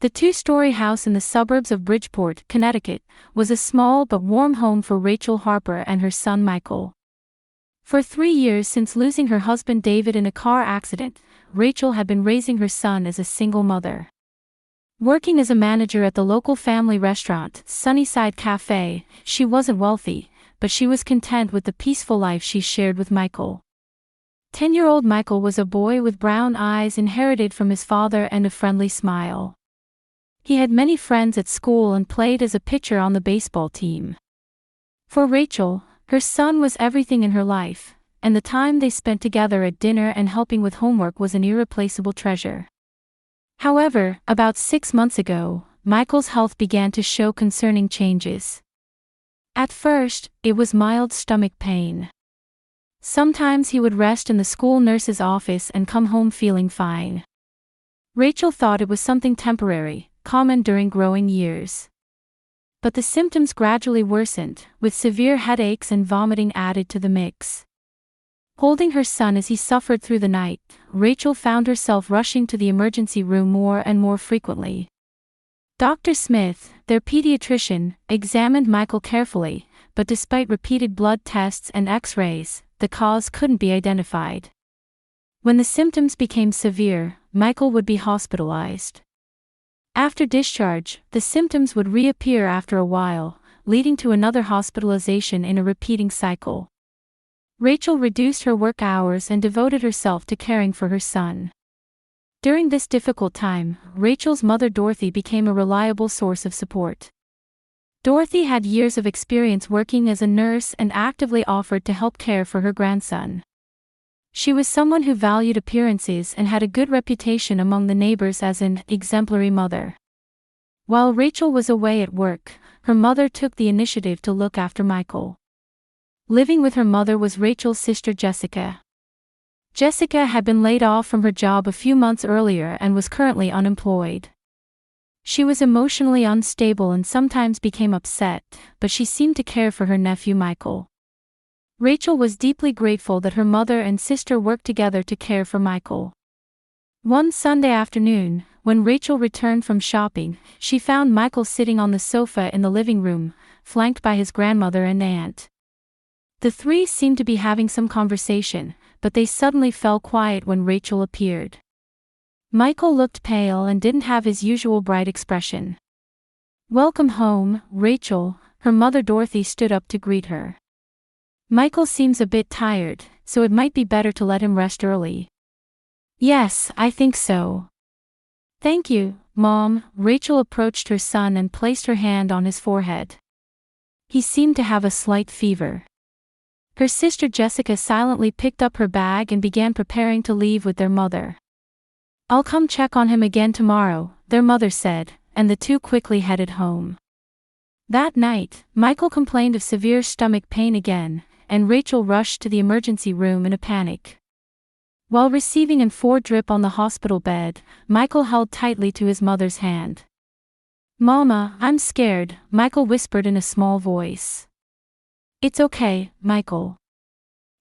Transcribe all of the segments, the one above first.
The two-story house in the suburbs of Bridgeport, Connecticut, was a small but warm home for Rachel Harper and her son Michael. For 3 years since losing her husband David in a car accident, Rachel had been raising her son as a single mother. Working as a manager at the local family restaurant, Sunnyside Cafe, she wasn't wealthy, but she was content with the peaceful life she shared with Michael. 10-year-old Michael was a boy with brown eyes inherited from his father and a friendly smile. He had many friends at school and played as a pitcher on the baseball team. For Rachel, her son was everything in her life, and the time they spent together at dinner and helping with homework was an irreplaceable treasure. However, about 6 months ago, Michael's health began to show concerning changes. At first, it was mild stomach pain. Sometimes he would rest in the school nurse's office and come home feeling fine. Rachel thought it was something temporary, common during growing years. But the symptoms gradually worsened, with severe headaches and vomiting added to the mix. Holding her son as he suffered through the night, Rachel found herself rushing to the emergency room more and more frequently. Dr. Smith, their pediatrician, examined Michael carefully, but despite repeated blood tests and X-rays, the cause couldn't be identified. When the symptoms became severe, Michael would be hospitalized. After discharge, the symptoms would reappear after a while, leading to another hospitalization in a repeating cycle. Rachel reduced her work hours and devoted herself to caring for her son. During this difficult time, Rachel's mother Dorothy became a reliable source of support. Dorothy had years of experience working as a nurse and actively offered to help care for her grandson. She was someone who valued appearances and had a good reputation among the neighbors as an exemplary mother. While Rachel was away at work, her mother took the initiative to look after Michael. Living with her mother was Rachel's sister Jessica. Jessica had been laid off from her job a few months earlier and was currently unemployed. She was emotionally unstable and sometimes became upset, but she seemed to care for her nephew Michael. Rachel was deeply grateful that her mother and sister worked together to care for Michael. One Sunday afternoon, when Rachel returned from shopping, she found Michael sitting on the sofa in the living room, flanked by his grandmother and aunt. The three seemed to be having some conversation, but they suddenly fell quiet when Rachel appeared. Michael looked pale and didn't have his usual bright expression. "Welcome home, Rachel," her mother Dorothy stood up to greet her. "Michael seems a bit tired, so it might be better to let him rest early." "Yes, I think so." "Thank you, Mom." Rachel approached her son and placed her hand on his forehead. He seemed to have a slight fever. Her sister Jessica silently picked up her bag and began preparing to leave with their mother. "I'll come check on him again tomorrow," their mother said, and the two quickly headed home. That night, Michael complained of severe stomach pain again, and Rachel rushed to the emergency room in a panic. While receiving an IV drip on the hospital bed, Michael held tightly to his mother's hand. "Mama, I'm scared," Michael whispered in a small voice. "It's okay, Michael.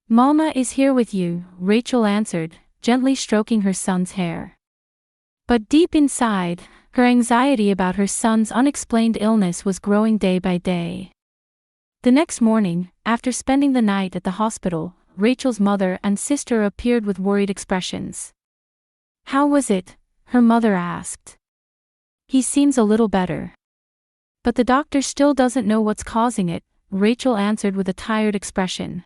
Mama is here with you," Rachel answered, gently stroking her son's hair. But deep inside, her anxiety about her son's unexplained illness was growing day by day. The next morning, after spending the night at the hospital, Rachel's mother and sister appeared with worried expressions. "How was it?" her mother asked. "He seems a little better. But the doctor still doesn't know what's causing it," Rachel answered with a tired expression.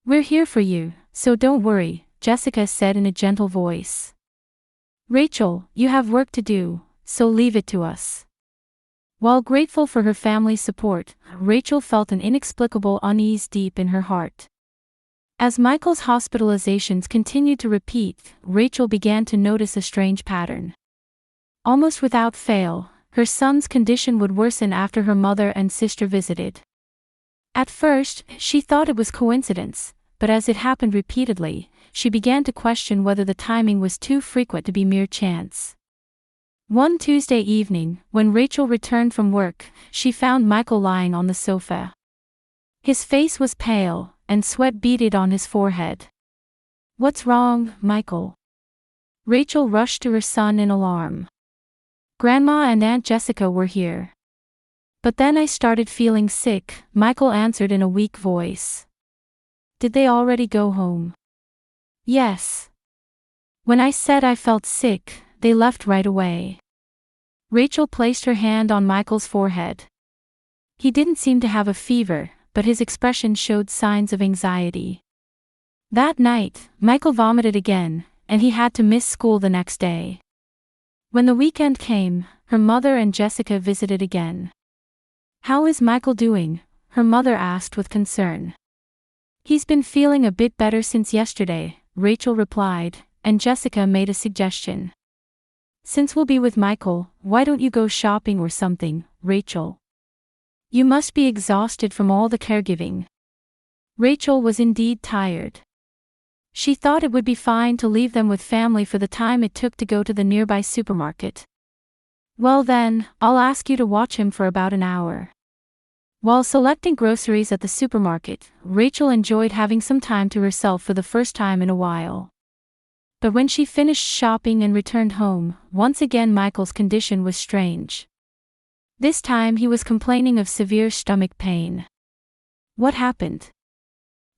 "We're here for you, so don't worry," Jessica said in a gentle voice. "Rachel, you have work to do, so leave it to us." While grateful for her family's support, Rachel felt an inexplicable unease deep in her heart. As Michael's hospitalizations continued to repeat, Rachel began to notice a strange pattern. Almost without fail, her son's condition would worsen after her mother and sister visited. At first, she thought it was coincidence, but as it happened repeatedly, she began to question whether the timing was too frequent to be mere chance. One Tuesday evening, when Rachel returned from work, she found Michael lying on the sofa. His face was pale, and sweat beaded on his forehead. "What's wrong, Michael?" Rachel rushed to her son in alarm. Grandma and Aunt Jessica were here. But then I started feeling sick, Michael answered in a weak voice. Did they already go home? Yes. When I said I felt sick, they left right away. Rachel placed her hand on Michael's forehead. He didn't seem to have a fever, but his expression showed signs of anxiety. That night, Michael vomited again, and he had to miss school the next day. When the weekend came, her mother and Jessica visited again. How is Michael doing? Her mother asked with concern. He's been feeling a bit better since yesterday, Rachel replied, and Jessica made a suggestion. Since we'll be with Michael, why don't you go shopping or something, Rachel? You must be exhausted from all the caregiving. Rachel was indeed tired. She thought it would be fine to leave them with family for the time it took to go to the nearby supermarket. Well then, I'll ask you to watch him for about an hour. While selecting groceries at the supermarket, Rachel enjoyed having some time to herself for the first time in a while. But when she finished shopping and returned home, once again Michael's condition was strange. This time he was complaining of severe stomach pain. What happened?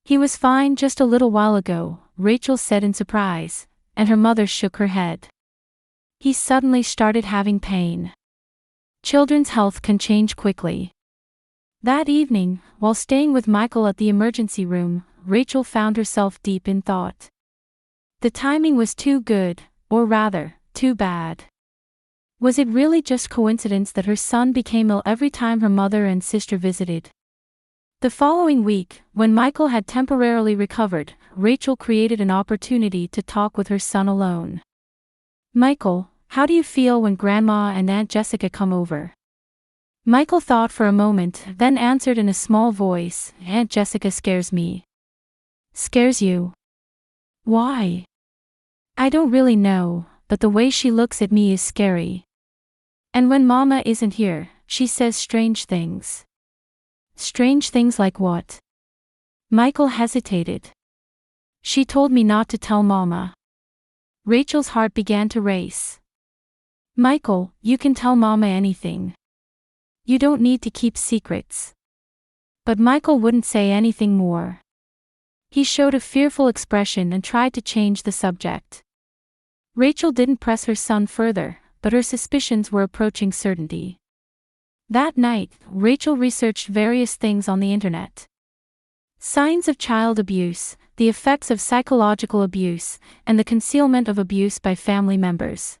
He was fine just a little while ago, Rachel said in surprise, and her mother shook her head. He suddenly started having pain. Children's health can change quickly. That evening, while staying with Michael at the emergency room, Rachel found herself deep in thought. The timing was too good, or rather, too bad. Was it really just coincidence that her son became ill every time her mother and sister visited? The following week, when Michael had temporarily recovered, Rachel created an opportunity to talk with her son alone. Michael, how do you feel when Grandma and Aunt Jessica come over? Michael thought for a moment, then answered in a small voice, Aunt Jessica scares me. Scares you? Why? I don't really know, but the way she looks at me is scary. And when Mama isn't here, she says strange things. Strange things like what? Michael hesitated. She told me not to tell Mama. Rachel's heart began to race. Michael, you can tell Mama anything. You don't need to keep secrets. But Michael wouldn't say anything more. He showed a fearful expression and tried to change the subject. Rachel didn't press her son further, but her suspicions were approaching certainty. That night, Rachel researched various things on the internet. Signs of child abuse, the effects of psychological abuse, and the concealment of abuse by family members.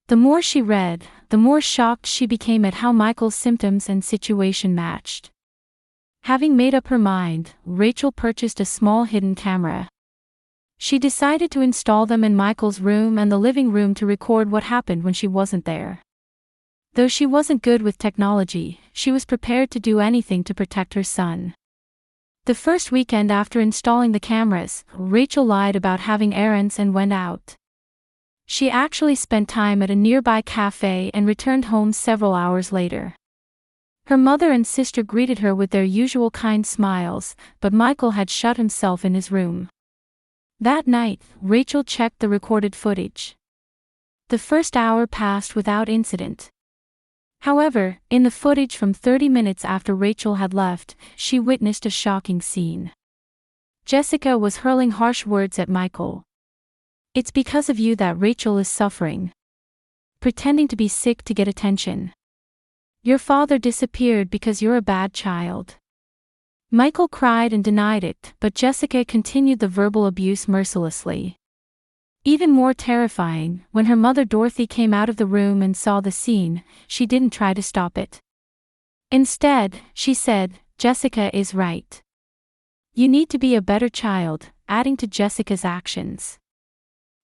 The more she read, the more shocked she became at how Michael's symptoms and situation matched. Having made up her mind, Rachel purchased a small hidden camera. She decided to install them in Michael's room and the living room to record what happened when she wasn't there. Though she wasn't good with technology, she was prepared to do anything to protect her son. The first weekend after installing the cameras, Rachel lied about having errands and went out. She actually spent time at a nearby cafe and returned home several hours later. Her mother and sister greeted her with their usual kind smiles, but Michael had shut himself in his room. That night, Rachel checked the recorded footage. The first hour passed without incident. However, in the footage from 30 minutes after Rachel had left, she witnessed a shocking scene. Jessica was hurling harsh words at Michael. It's because of you that Rachel is suffering. Pretending to be sick to get attention. Your father disappeared because you're a bad child. Michael cried and denied it, but Jessica continued the verbal abuse mercilessly. Even more terrifying, when her mother Dorothy came out of the room and saw the scene, she didn't try to stop it. Instead, she said, Jessica is right. You need to be a better child, adding to Jessica's actions.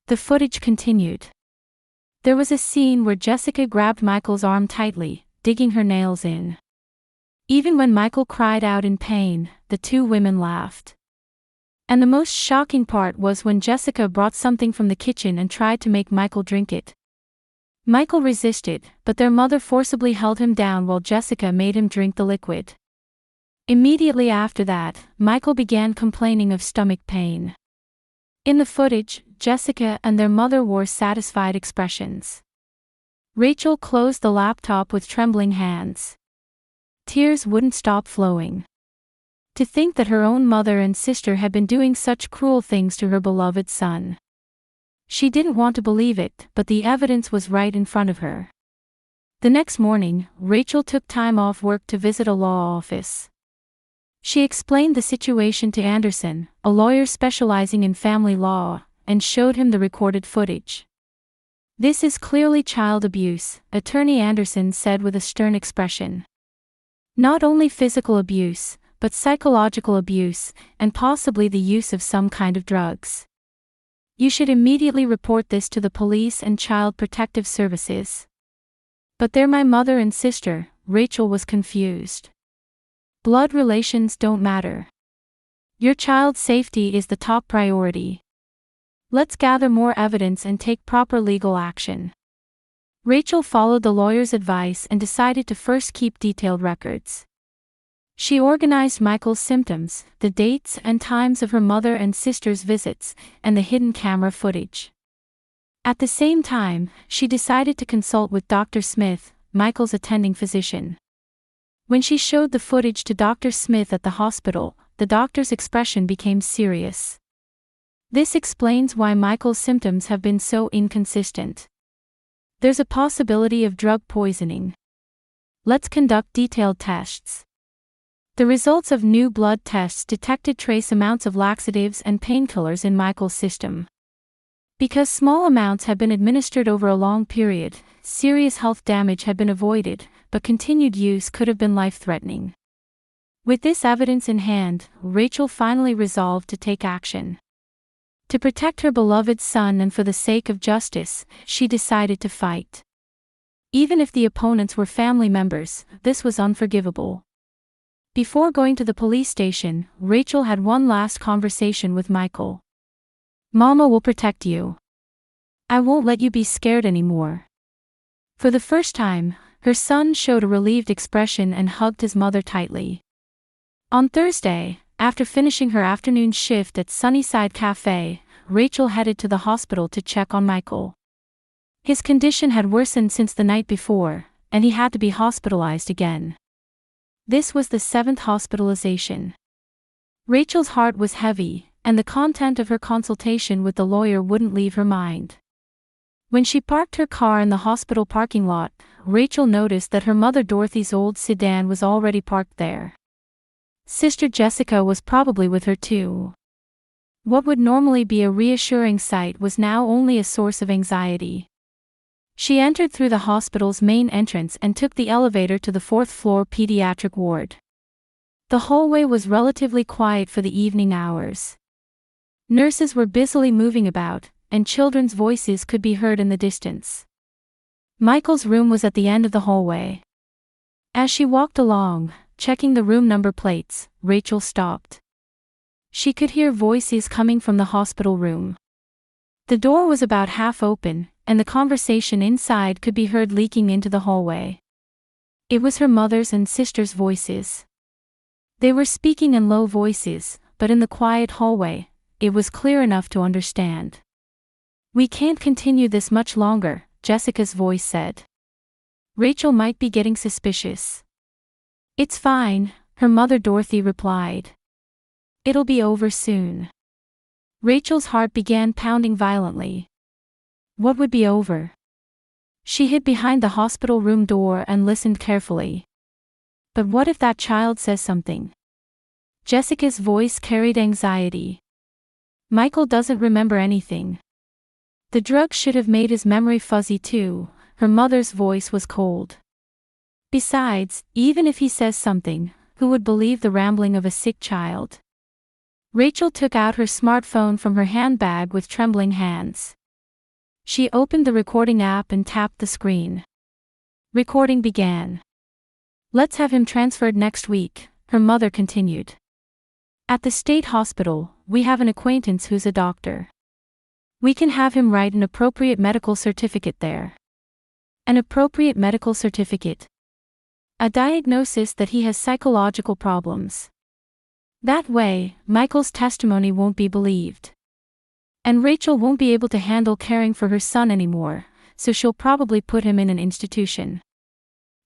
The footage continued. There was a scene where Jessica grabbed Michael's arm tightly, digging her nails in. Even when Michael cried out in pain, the two women laughed. And the most shocking part was when Jessica brought something from the kitchen and tried to make Michael drink it. Michael resisted, but their mother forcibly held him down while Jessica made him drink the liquid. Immediately after that, Michael began complaining of stomach pain. In the footage, Jessica and their mother wore satisfied expressions. Rachel closed the laptop with trembling hands. Tears wouldn't stop flowing. To think that her own mother and sister had been doing such cruel things to her beloved son. She didn't want to believe it, but the evidence was right in front of her. The next morning, Rachel took time off work to visit a law office. She explained the situation to Anderson, a lawyer specializing in family law, and showed him the recorded footage. "This is clearly child abuse," Attorney Anderson said with a stern expression. "Not only physical abuse, but psychological abuse, and possibly the use of some kind of drugs. You should immediately report this to the police and Child Protective Services." "But they're my mother and sister," Rachel was confused. "Blood relations don't matter. Your child's safety is the top priority. Let's gather more evidence and take proper legal action." Rachel followed the lawyer's advice and decided to first keep detailed records. She organized Michael's symptoms, the dates and times of her mother and sister's visits, and the hidden camera footage. At the same time, she decided to consult with Dr. Smith, Michael's attending physician. When she showed the footage to Dr. Smith at the hospital, the doctor's expression became serious. "This explains why Michael's symptoms have been so inconsistent. There's a possibility of drug poisoning. Let's conduct detailed tests." The results of new blood tests detected trace amounts of laxatives and painkillers in Michael's system. Because small amounts had been administered over a long period, serious health damage had been avoided, but continued use could have been life-threatening. With this evidence in hand, Rachel finally resolved to take action. To protect her beloved son and for the sake of justice, she decided to fight. Even if the opponents were family members, this was unforgivable. Before going to the police station, Rachel had one last conversation with Michael. "Mama will protect you. I won't let you be scared anymore." For the first time, her son showed a relieved expression and hugged his mother tightly. On Thursday, after finishing her afternoon shift at Sunnyside Cafe, Rachel headed to the hospital to check on Michael. His condition had worsened since the night before, and he had to be hospitalized again. This was the 7th hospitalization. Rachel's heart was heavy, and the content of her consultation with the lawyer wouldn't leave her mind. When she parked her car in the hospital parking lot, Rachel noticed that her mother Dorothy's old sedan was already parked there. Sister Jessica was probably with her too. What would normally be a reassuring sight was now only a source of anxiety. She entered through the hospital's main entrance and took the elevator to the 4th-floor pediatric ward. The hallway was relatively quiet for the evening hours. Nurses were busily moving about, and children's voices could be heard in the distance. Michael's room was at the end of the hallway. As she walked along, checking the room number plates, Rachel stopped. She could hear voices coming from the hospital room. The door was about half open, and the conversation inside could be heard leaking into the hallway. It was her mother's and sister's voices. They were speaking in low voices, but in the quiet hallway, it was clear enough to understand. "We can't continue this much longer," Jessica's voice said. Rachel might be getting suspicious. "It's fine," her mother Dorothy replied. "It'll be over soon." Rachel's heart began pounding violently. What would be over? She hid behind the hospital room door and listened carefully. But what if that child says something? Jessica's voice carried anxiety. "Michael doesn't remember anything. The drug should have made his memory fuzzy too," her mother's voice was cold. "Besides, even if he says something, who would believe the rambling of a sick child?" Rachel took out her smartphone from her handbag with trembling hands. She opened the recording app and tapped the screen. Recording began. "Let's have him transferred next week," her mother continued. "At the state hospital, we have an acquaintance who's a doctor. We can have him write an appropriate medical certificate there." An appropriate medical certificate. A diagnosis that he has psychological problems. That way, Michael's testimony won't be believed. And Rachel won't be able to handle caring for her son anymore, so she'll probably put him in an institution.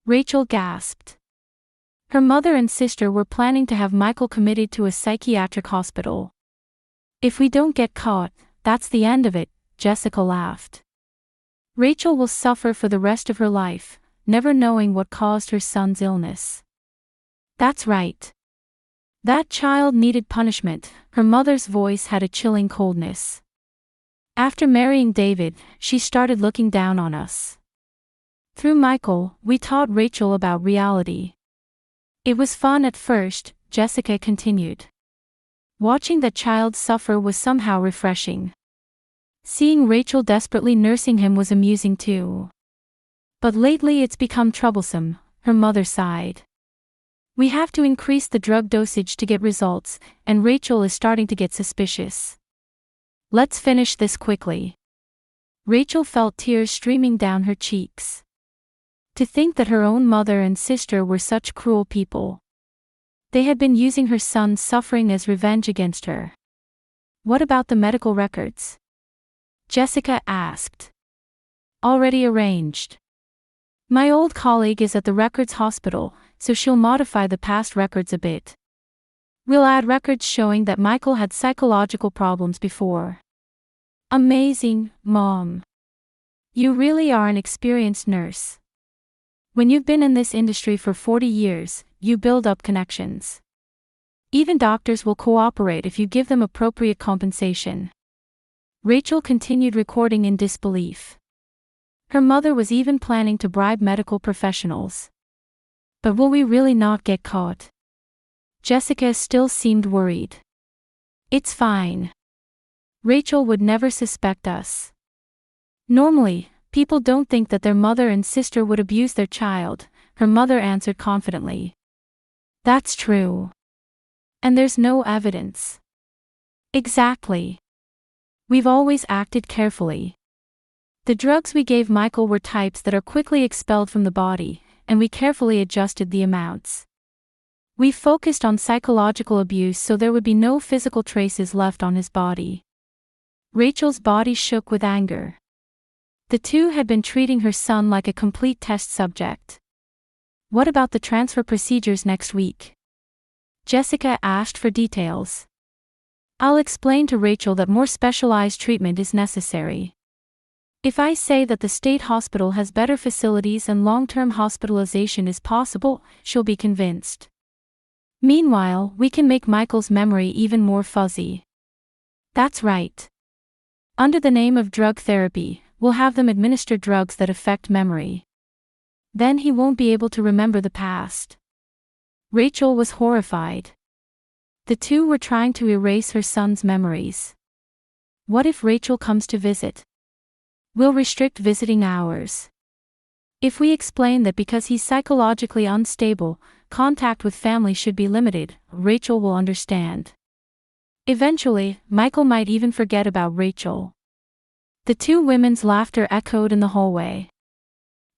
Rachel gasped. Her mother and sister were planning to have Michael committed to a psychiatric hospital. If we don't get caught, that's the end of it, Jessica laughed. Rachel will suffer for the rest of her life, never knowing what caused her son's illness. That's right. That child needed punishment. Her mother's voice had a chilling coldness. After marrying David, she started looking down on us. Through Michael, we taught Rachel about reality. It was fun at first, Jessica continued. Watching that child suffer was somehow refreshing. Seeing Rachel desperately nursing him was amusing too. But lately it's become troublesome, her mother sighed. We have to increase the drug dosage to get results, and Rachel is starting to get suspicious. Let's finish this quickly. Rachel felt tears streaming down her cheeks. To think that her own mother and sister were such cruel people. They had been using her son's suffering as revenge against her. What about the medical records? Jessica asked. Already arranged. My old colleague is at the records hospital, so she'll modify the past records a bit. We'll add records showing that Michael had psychological problems before. Amazing, Mom. You really are an experienced nurse. When you've been in this industry for 40 years, you build up connections. Even doctors will cooperate if you give them appropriate compensation. Rachel continued recording in disbelief. Her mother was even planning to bribe medical professionals. But will we really not get caught? Jessica still seemed worried. It's fine. Rachel would never suspect us. Normally, people don't think that their mother and sister would abuse their child, her mother answered confidently. That's true. And there's no evidence. Exactly. We've always acted carefully. The drugs we gave Michael were types that are quickly expelled from the body, and we carefully adjusted the amounts. We focused on psychological abuse so there would be no physical traces left on his body. Rachel's body shook with anger. The two had been treating her son like a complete test subject. What about the transfer procedures next week? Jessica asked for details. I'll explain to Rachel that more specialized treatment is necessary. If I say that the state hospital has better facilities and long-term hospitalization is possible, she'll be convinced. Meanwhile, we can make Michael's memory even more fuzzy. That's right. Under the name of drug therapy, we'll have them administer drugs that affect memory. Then he won't be able to remember the past. Rachel was horrified. The two were trying to erase her son's memories. What if Rachel comes to visit? We'll restrict visiting hours. If we explain that because he's psychologically unstable, contact with family should be limited, Rachel will understand. Eventually, Michael might even forget about Rachel. The two women's laughter echoed in the hallway.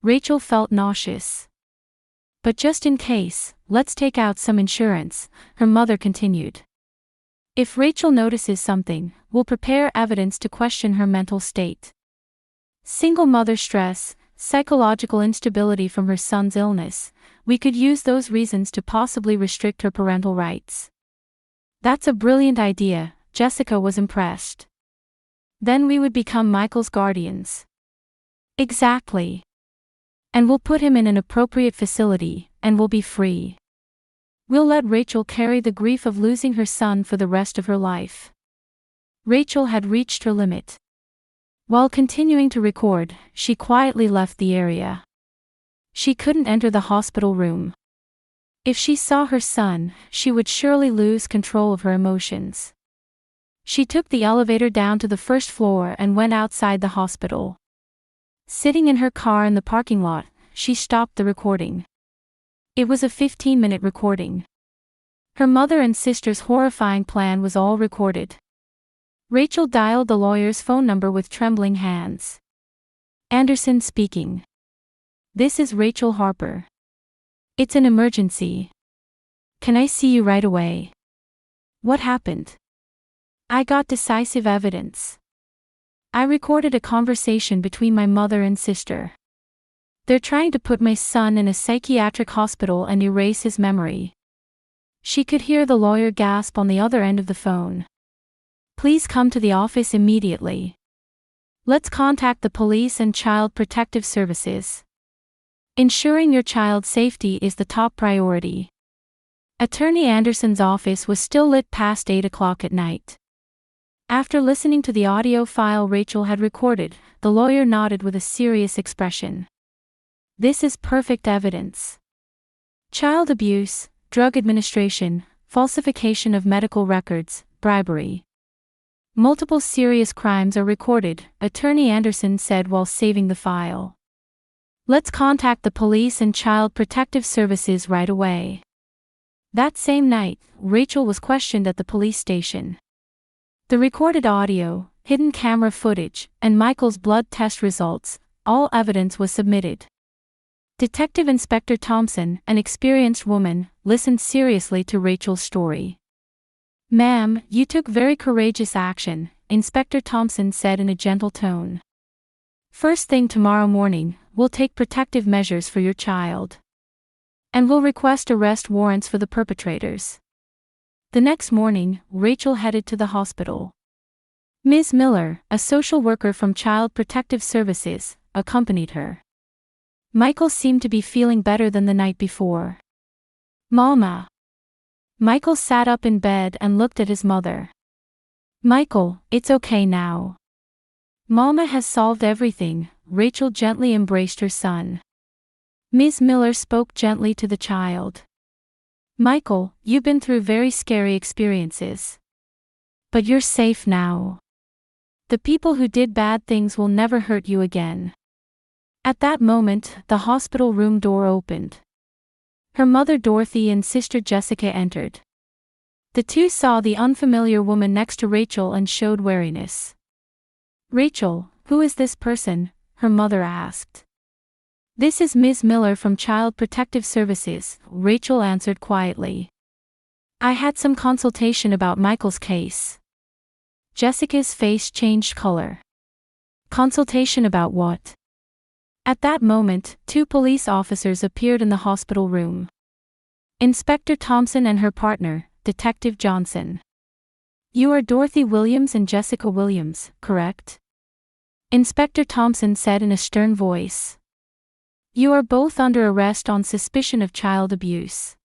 Rachel felt nauseous. But just in case, let's take out some insurance, her mother continued. If Rachel notices something, we'll prepare evidence to question her mental state. Single mother stress, psychological instability from her son's illness, we could use those reasons to possibly restrict her parental rights. That's a brilliant idea, Jessica was impressed. Then we would become Michael's guardians. Exactly. And we'll put him in an appropriate facility, and we'll be free. We'll let Rachel carry the grief of losing her son for the rest of her life. Rachel had reached her limit. While continuing to record, she quietly left the area. She couldn't enter the hospital room. If she saw her son, she would surely lose control of her emotions. She took the elevator down to the first floor and went outside the hospital. Sitting in her car in the parking lot, she stopped the recording. It was a 15-minute recording. Her mother and sister's horrifying plan was all recorded. Rachel dialed the lawyer's phone number with trembling hands. Anderson speaking. This is Rachel Harper. It's an emergency. Can I see you right away? What happened? I got decisive evidence. I recorded a conversation between my mother and sister. They're trying to put my son in a psychiatric hospital and erase his memory. She could hear the lawyer gasp on the other end of the phone. Please come to the office immediately. Let's contact the police and Child Protective Services. Ensuring your child's safety is the top priority. Attorney Anderson's office was still lit past 8 o'clock at night. After listening to the audio file Rachel had recorded, the lawyer nodded with a serious expression. This is perfect evidence. Child abuse, drug administration, falsification of medical records, bribery. Multiple serious crimes are recorded, Attorney Anderson said while saving the file. Let's contact the police and Child Protective Services right away. That same night, Rachel was questioned at the police station. The recorded audio, hidden camera footage, and Michael's blood test results, all evidence was submitted. Detective Inspector Thompson, an experienced woman, listened seriously to Rachel's story. Ma'am, you took very courageous action, Inspector Thompson said in a gentle tone. First thing tomorrow morning, we'll take protective measures for your child. And we'll request arrest warrants for the perpetrators. The next morning, Rachel headed to the hospital. Ms. Miller, a social worker from Child Protective Services, accompanied her. Michael seemed to be feeling better than the night before. Mama. Michael sat up in bed and looked at his mother. Michael, it's okay now. Mama has solved everything, Rachel gently embraced her son. Ms. Miller spoke gently to the child. Michael, you've been through very scary experiences. But you're safe now. The people who did bad things will never hurt you again. At that moment, the hospital room door opened. Her mother Dorothy and sister Jessica entered. The two saw the unfamiliar woman next to Rachel and showed wariness. Rachel, who is this person? Her mother asked. This is Ms. Miller from Child Protective Services, Rachel answered quietly. I had some consultation about Michael's case. Jessica's face changed color. Consultation about what? At that moment, two police officers appeared in the hospital room. Inspector Thompson and her partner, Detective Johnson. You are Dorothy Williams and Jessica Williams, correct? Inspector Thompson said in a stern voice. You are both under arrest on suspicion of child abuse.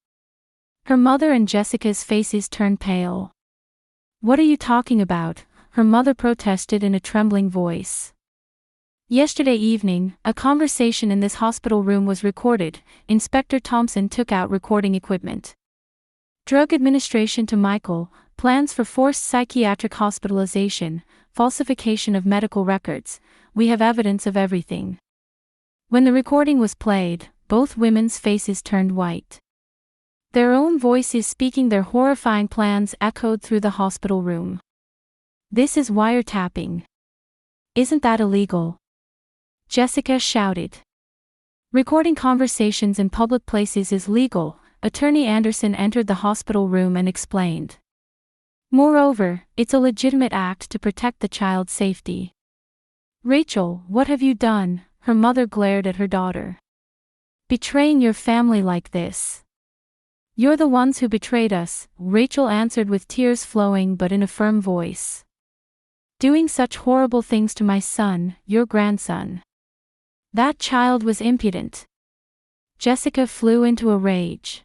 Her mother and Jessica's faces turned pale. What are you talking about? Her mother protested in a trembling voice. Yesterday evening, a conversation in this hospital room was recorded. Inspector Thompson took out recording equipment. Drug administration to Michael, plans for forced psychiatric hospitalization, falsification of medical records. We have evidence of everything. When the recording was played, both women's faces turned white. Their own voices speaking their horrifying plans echoed through the hospital room. This is wiretapping. Isn't that illegal? Jessica shouted. Recording conversations in public places is legal, Attorney Anderson entered the hospital room and explained. Moreover, it's a legitimate act to protect the child's safety. Rachel, what have you done? Her mother glared at her daughter. Betraying your family like this. You're the ones who betrayed us, Rachel answered with tears flowing but in a firm voice. Doing such horrible things to my son, your grandson. That child was impudent. Jessica flew into a rage.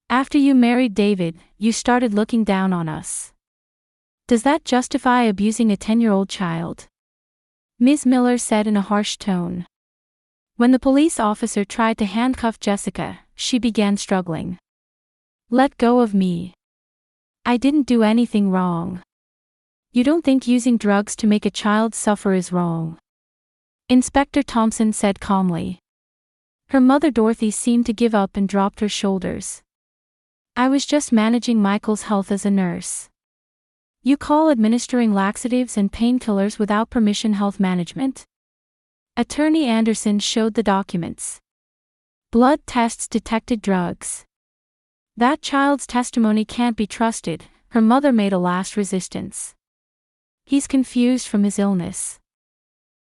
After you married David, you started looking down on us. Does that justify abusing a 10-year-old child? Ms. Miller said in a harsh tone. When the police officer tried to handcuff Jessica, she began struggling. Let go of me. I didn't do anything wrong. You don't think using drugs to make a child suffer is wrong? Inspector Thompson said calmly. Her mother Dorothy seemed to give up and dropped her shoulders. I was just managing Michael's health as a nurse. You call administering laxatives and painkillers without permission health management? Attorney Anderson showed the documents. Blood tests detected drugs. That child's testimony can't be trusted, her mother made a last resistance. He's confused from his illness."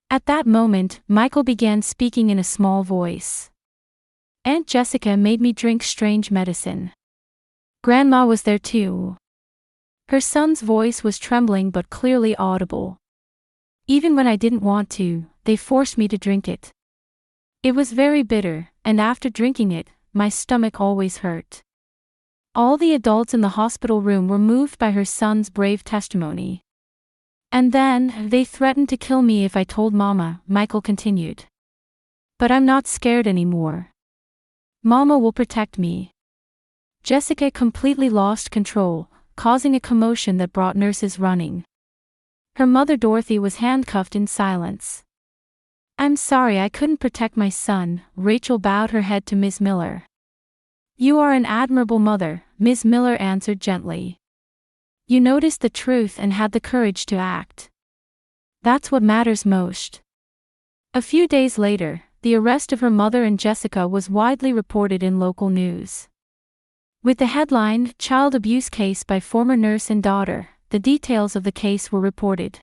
At that moment, Michael began speaking in a small voice. "Aunt Jessica made me drink strange medicine. Grandma was there too." Her son's voice was trembling but clearly audible. "Even when I didn't want to, they forced me to drink it. It was very bitter, and after drinking it, my stomach always hurt." All the adults in the hospital room were moved by her son's brave testimony. "And then, they threatened to kill me if I told Mama," Michael continued. "But I'm not scared anymore. Mama will protect me." Jessica completely lost control, causing a commotion that brought nurses running. Her mother Dorothy was handcuffed in silence. "I'm sorry I couldn't protect my son," Rachel bowed her head to Ms. Miller. "You are an admirable mother," Ms. Miller answered gently. "You noticed the truth and had the courage to act. That's what matters most." A few days later, the arrest of her mother and Jessica was widely reported in local news. With the headline, "Child Abuse Case by Former Nurse and Daughter," the details of the case were reported.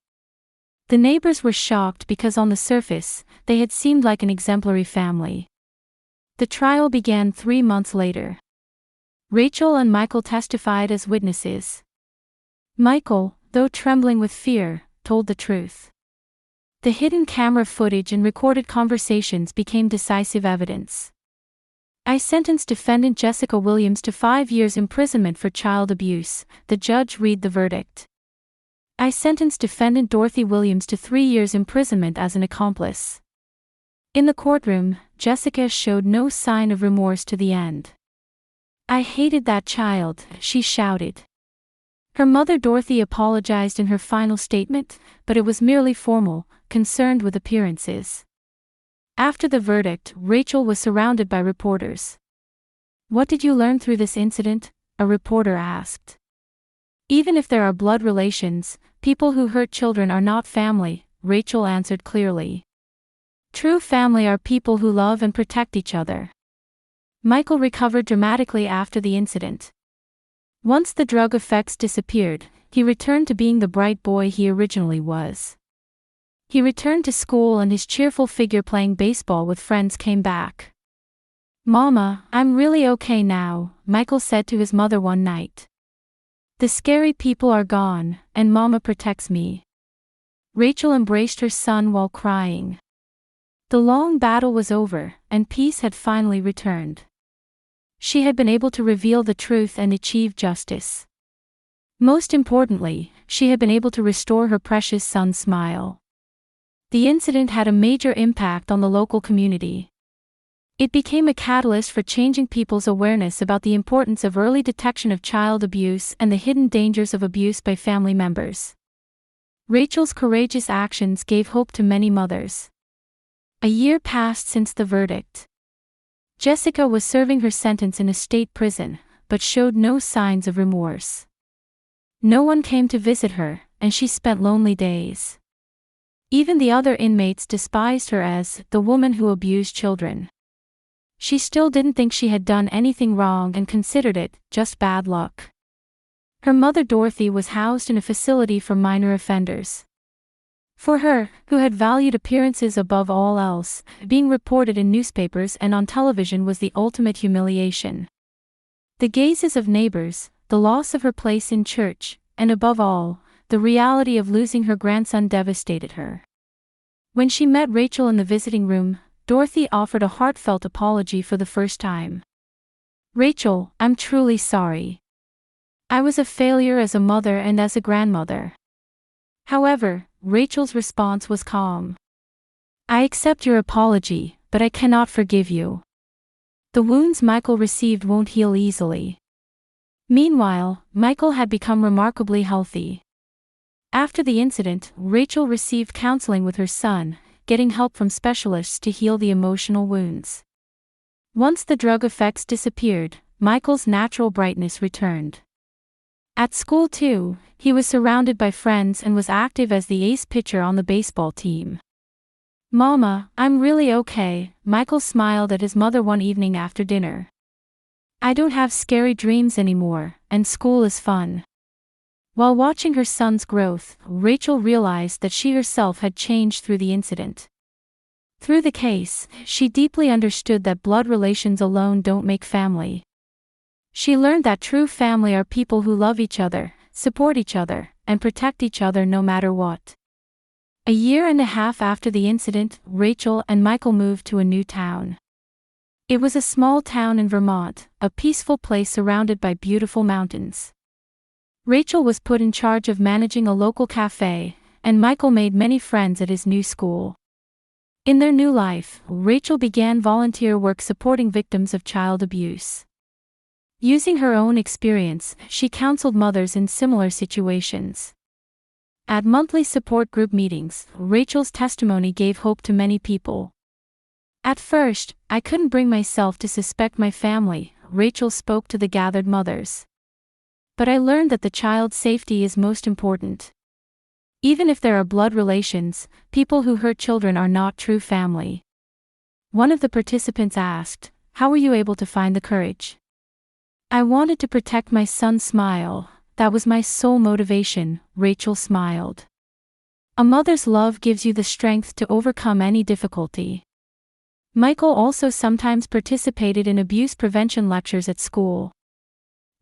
The neighbors were shocked because on the surface, they had seemed like an exemplary family. The trial began 3 months later. Rachel and Michael testified as witnesses. Michael, though trembling with fear, told the truth. The hidden camera footage and recorded conversations became decisive evidence. "I sentenced defendant Jessica Williams to 5 years imprisonment for child abuse," the judge read the verdict. "I sentenced defendant Dorothy Williams to 3 years imprisonment as an accomplice." In the courtroom, Jessica showed no sign of remorse to the end. "I hated that child," she shouted. Her mother Dorothy apologized in her final statement, but it was merely formal, concerned with appearances. After the verdict, Rachel was surrounded by reporters. "What did you learn through this incident?" a reporter asked. "Even if there are blood relations, people who hurt children are not family," Rachel answered clearly. "True family are people who love and protect each other." Michael recovered dramatically after the incident. Once the drug effects disappeared, he returned to being the bright boy he originally was. He returned to school and his cheerful figure playing baseball with friends came back. "Mama, I'm really okay now," Michael said to his mother one night. "The scary people are gone, and Mama protects me." Rachel embraced her son while crying. The long battle was over, and peace had finally returned. She had been able to reveal the truth and achieve justice. Most importantly, she had been able to restore her precious son's smile. The incident had a major impact on the local community. It became a catalyst for changing people's awareness about the importance of early detection of child abuse and the hidden dangers of abuse by family members. Rachel's courageous actions gave hope to many mothers. A year passed since the verdict. Jessica was serving her sentence in a state prison, but showed no signs of remorse. No one came to visit her, and she spent lonely days. Even the other inmates despised her as the woman who abused children. She still didn't think she had done anything wrong and considered it just bad luck. Her mother Dorothy was housed in a facility for minor offenders. For her, who had valued appearances above all else, being reported in newspapers and on television was the ultimate humiliation. The gazes of neighbors, the loss of her place in church, and above all, the reality of losing her grandson devastated her. When she met Rachel in the visiting room, Dorothy offered a heartfelt apology for the first time. "Rachel, I'm truly sorry. I was a failure as a mother and as a grandmother." However, Rachel's response was calm. "I accept your apology, but I cannot forgive you. The wounds Michael received won't heal easily." Meanwhile, Michael had become remarkably healthy. After the incident, Rachel received counseling with her son, getting help from specialists to heal the emotional wounds. Once the drug effects disappeared, Michael's natural brightness returned. At school too, he was surrounded by friends and was active as the ace pitcher on the baseball team. "Mama, I'm really okay," Michael smiled at his mother one evening after dinner. "I don't have scary dreams anymore, and school is fun." While watching her son's growth, Rachel realized that she herself had changed through the incident. Through the case, she deeply understood that blood relations alone don't make family. She learned that true family are people who love each other, support each other, and protect each other no matter what. A year and a half after the incident, Rachel and Michael moved to a new town. It was a small town in Vermont, a peaceful place surrounded by beautiful mountains. Rachel was put in charge of managing a local cafe, and Michael made many friends at his new school. In their new life, Rachel began volunteer work supporting victims of child abuse. Using her own experience, she counseled mothers in similar situations. At monthly support group meetings, Rachel's testimony gave hope to many people. At first, I couldn't bring myself to suspect my family, Rachel spoke to the gathered mothers. But I learned that the child's safety is most important. Even if there are blood relations, people who hurt children are not true family. One of the participants asked, "How were you able to find the courage?" "I wanted to protect my son's smile, that was my sole motivation," Rachel smiled. A mother's love gives you the strength to overcome any difficulty. Michael also sometimes participated in abuse prevention lectures at school.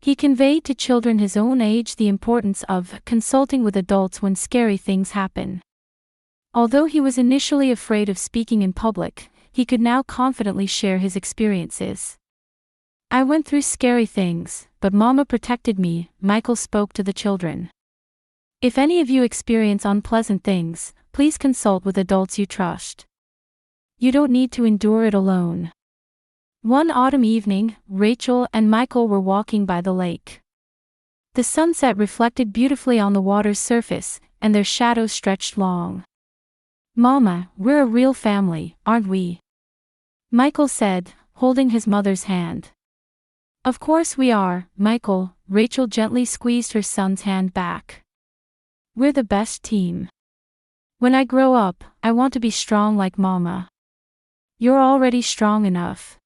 He conveyed to children his own age the importance of consulting with adults when scary things happen. Although he was initially afraid of speaking in public, he could now confidently share his experiences. "I went through scary things, but Mama protected me," Michael spoke to the children. If any of you experience unpleasant things, please consult with adults you trust. You don't need to endure it alone. One autumn evening, Rachel and Michael were walking by the lake. The sunset reflected beautifully on the water's surface, and their shadows stretched long. "Mama, we're a real family, aren't we?" Michael said, holding his mother's hand. "Of course we are, Michael," Rachel gently squeezed her son's hand back. "We're the best team. When I grow up, I want to be strong like Mama." "You're already strong enough.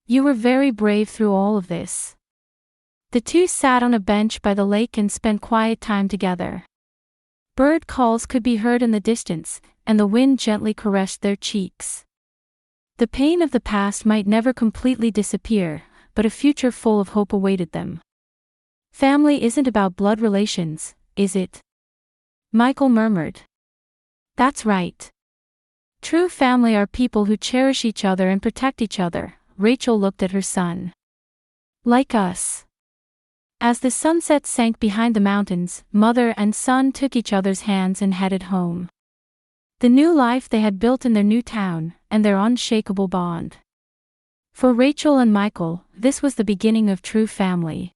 You were very brave through all of this." The two sat on a bench by the lake and spent quiet time together. Bird calls could be heard in the distance, and the wind gently caressed their cheeks. The pain of the past might never completely disappear, but a future full of hope awaited them. "Family isn't about blood relations, is it?" Michael murmured. "That's right. True family are people who cherish each other and protect each other," Rachel looked at her son. "Like us." As the sunset sank behind the mountains, mother and son took each other's hands and headed home. The new life they had built in their new town, and their unshakable bond. For Rachel and Michael, this was the beginning of true family.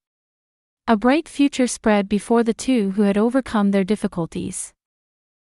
A bright future spread before the two who had overcome their difficulties.